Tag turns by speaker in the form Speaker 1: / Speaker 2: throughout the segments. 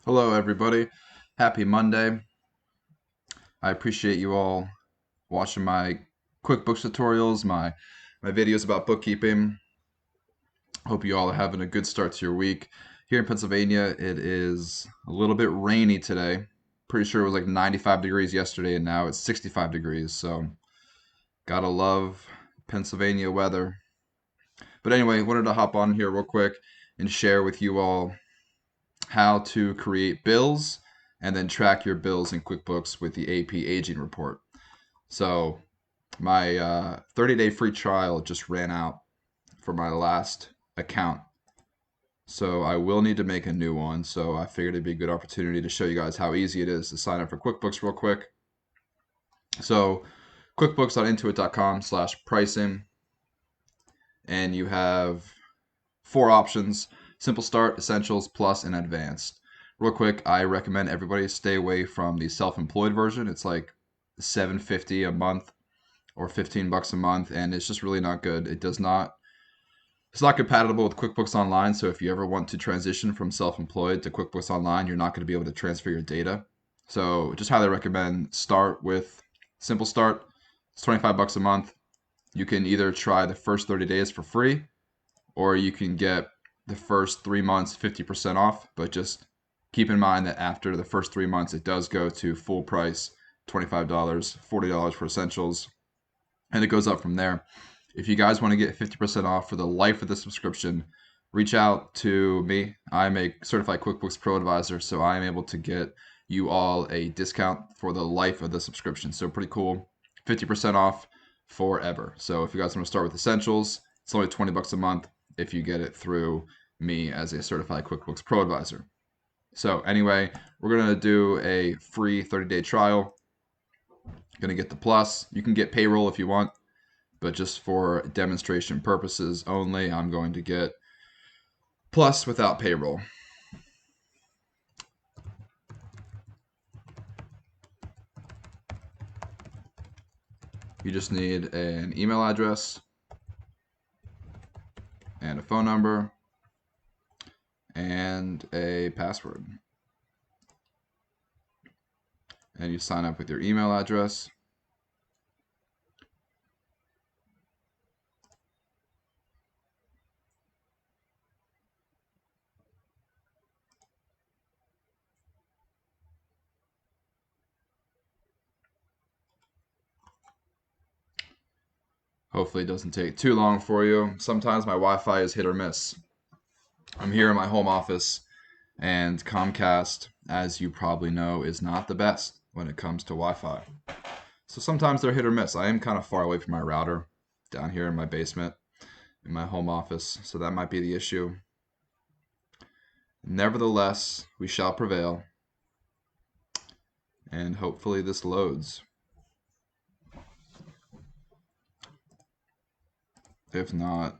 Speaker 1: Hello, everybody. Happy Monday. I appreciate you all watching my QuickBooks tutorials, my videos about bookkeeping. Hope you all are having a good start to your week. Here in Pennsylvania, it is a little bit rainy today. Pretty sure it was like 95 degrees yesterday, and now it's 65 degrees. So, gotta love Pennsylvania weather. But anyway, wanted to hop on here real quick and share with you all how to create bills and then track your bills in QuickBooks with the AP aging report. So my 30-day free trial just ran out for my last account. So I will need to make a new one. So I figured it'd be a good opportunity to show you guys how easy it is to sign up for QuickBooks real quick. So quickbooks.intuit.com/pricing, and you have four options: Simple Start, Essentials, Plus, and Advanced. Real quick, I recommend everybody stay away from the self-employed version. It's like $7.50 a month or $15 a month, and it's just really not good. It's not compatible with QuickBooks Online, so if you ever want to transition from self-employed to QuickBooks Online, you're not going to be able to transfer your data. So just highly recommend start with Simple Start. It's $25 a month. You can either try the first 30 days for free, or you can get the first 3 months 50% off, but just keep in mind that after the first 3 months, it does go to full price, $25, $40 for essentials, and it goes up from there. If you guys want to get 50% off for the life of the subscription, reach out to me. I'm a certified QuickBooks Pro advisor, so I am able to get you all a discount for the life of the subscription. So pretty cool, 50% off forever. So if you guys want to start with essentials, it's only $20 a month if you get it through me as a certified QuickBooks Pro advisor. So anyway, we're going to do a free 30-day trial. Going to get the Plus. You can get Payroll if you want, but just for demonstration purposes only, I'm going to get Plus without Payroll. You just need an email address and a phone number and a password. And you sign up with your email address. Hopefully it doesn't take too long for you. Sometimes my Wi-Fi is hit or miss. I'm here in my home office, and Comcast, as you probably know, is not the best when it comes to Wi-Fi. So sometimes they're hit or miss. I am kind of far away from my router down here in my basement, in my home office, so that might be the issue. Nevertheless, we shall prevail, and hopefully this loads. If not,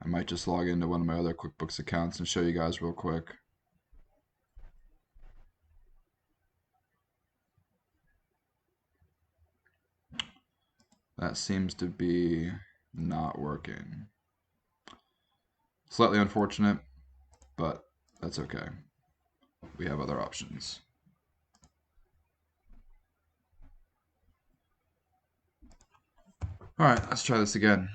Speaker 1: I might just log into one of my other QuickBooks accounts and show you guys real quick. That seems to be not working. Slightly unfortunate, but that's okay. We have other options. All right, let's try this again.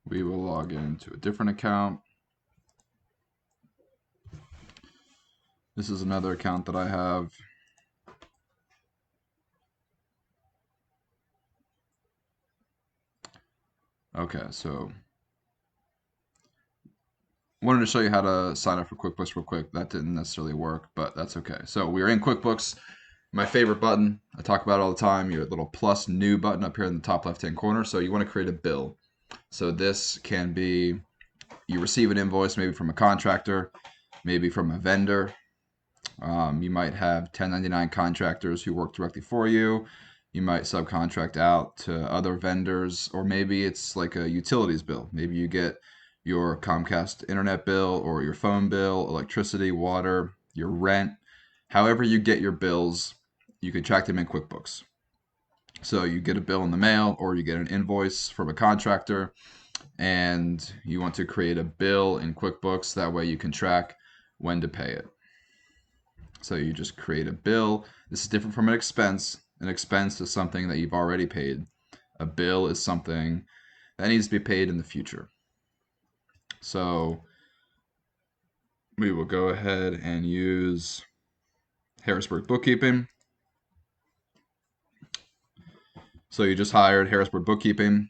Speaker 1: We will log into a different account. This is another account that I have. Okay, so wanted to show you how to sign up for QuickBooks real quick. That didn't necessarily work, but that's okay. So we are in QuickBooks. My favorite button, I talk about it all the time, your little plus new button up here in the top left-hand corner. So you want to create a bill. So this can be, you receive an invoice maybe from a contractor, maybe from a vendor. You might have 1099 contractors who work directly for you. You might subcontract out to other vendors, or maybe it's like a utilities bill. Maybe you get your Comcast internet bill or your phone bill, electricity, water, your rent, however you get your bills, you can track them in QuickBooks. So you get a bill in the mail or you get an invoice from a contractor and you want to create a bill in QuickBooks. That way you can track when to pay it. So you just create a bill. This is different from an expense. An expense is something that you've already paid. A bill is something that needs to be paid in the future. So we will go ahead and use Harrisburg Bookkeeping. So you just hired Harrisburg Bookkeeping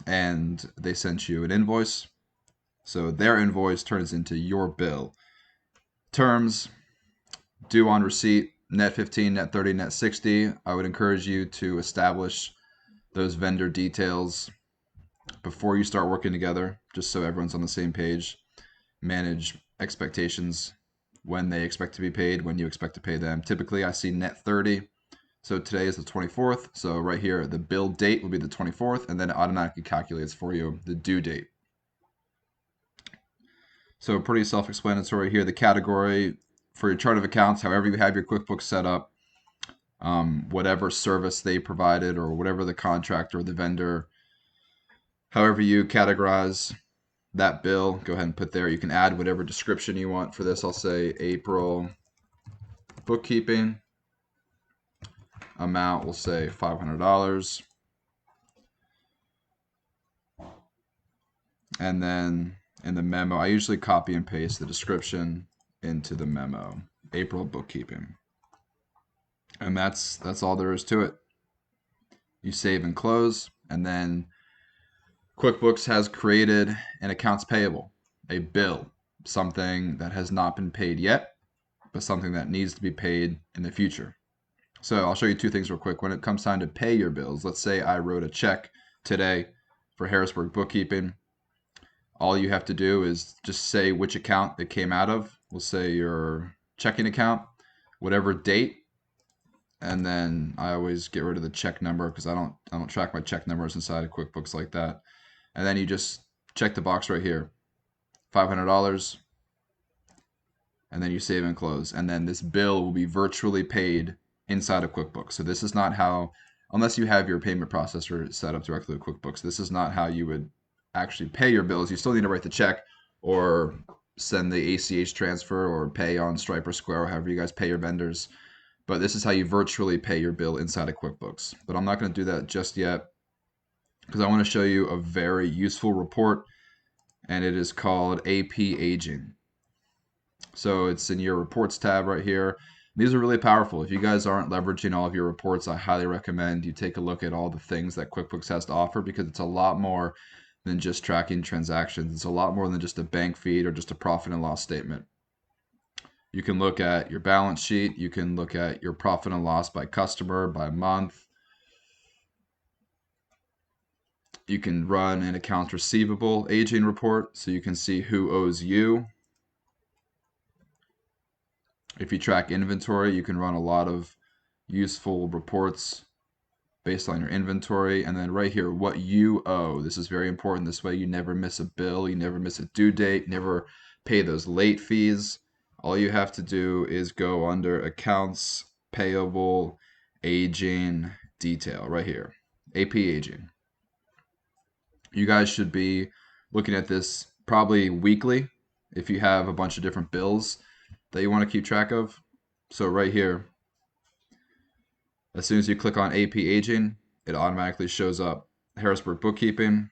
Speaker 1: and they sent you an invoice. So their invoice turns into your bill. Terms: due on receipt, net 15, net 30, net 60. I would encourage you to establish those vendor details before you start working together, just so everyone's on the same page. Manage expectations, when they expect to be paid, when you expect to pay them. Typically, I see net 30. So today is the 24th. So right here, the bill date will be the 24th, and then it automatically calculates for you the due date. So pretty self-explanatory here. The category for your chart of accounts, however you have your QuickBooks set up, whatever service they provided or whatever the contractor or the vendor, however you categorize that bill, go ahead and put there. You can add whatever description you want for this. I'll say April bookkeeping. Amount, we'll say $500. And then in the memo, I usually copy and paste the description into the memo. April bookkeeping. And that's all there is to it. You save and close, and then QuickBooks has created an accounts payable, a bill, something that has not been paid yet, but something that needs to be paid in the future. So I'll show you two things real quick. When it comes time to pay your bills, let's say I wrote a check today for Harrisburg Bookkeeping. All you have to do is just say which account it came out of. We'll say your checking account, whatever date, and then I always get rid of the check number because I don't track my check numbers inside of QuickBooks like that. And then you just check the box right here, $500, and then you save and close. And then this bill will be virtually paid inside of QuickBooks. So this is not how, unless you have your payment processor set up directly with QuickBooks, this is not how you would actually pay your bills. You still need to write the check or send the ACH transfer or pay on Stripe or Square or however you guys pay your vendors. But this is how you virtually pay your bill inside of QuickBooks. But I'm not going to do that just yet because I want to show you a very useful report, and it is called AP Aging. So it's in your reports tab right here. These are really powerful. If you guys aren't leveraging all of your reports, I highly recommend you take a look at all the things that QuickBooks has to offer, because it's a lot more than just tracking transactions. It's a lot more than just a bank feed or just a profit and loss statement. You can look at your balance sheet. You can look at your profit and loss by customer, by month. You can run an accounts receivable aging report so you can see who owes you. If you track inventory, you can run a lot of useful reports based on your inventory. And then right here, what you owe. This is very important. This way you never miss a bill, you never miss a due date, never pay those late fees. All you have to do is go under accounts payable aging detail right here, AP aging. You guys should be looking at this probably weekly if you have a bunch of different bills that you want to keep track of. So right here, as soon as you click on AP Aging, it automatically shows up Harrisburg Bookkeeping.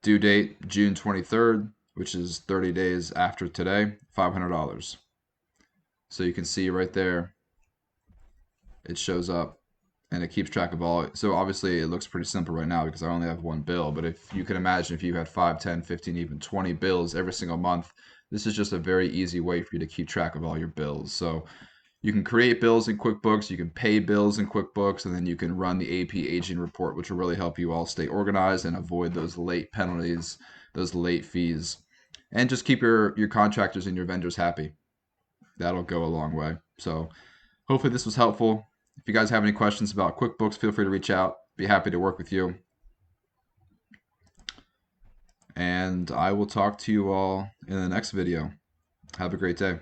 Speaker 1: Due date, June 23rd, which is 30 days after today, $500. So you can see right there, it shows up and it keeps track of all. So obviously it looks pretty simple right now because I only have one bill, but if you can imagine if you had 5, 10, 15, even 20 bills every single month, this is just a very easy way for you to keep track of all your bills. So you can create bills in QuickBooks, you can pay bills in QuickBooks, and then you can run the AP aging report, which will really help you all stay organized and avoid those late penalties, those late fees, and just keep your contractors and your vendors happy. That'll go a long way. So hopefully this was helpful. If you guys have any questions about QuickBooks, feel free to reach out. Be happy to work with you. and I will talk to you all in the next video. Have a great day.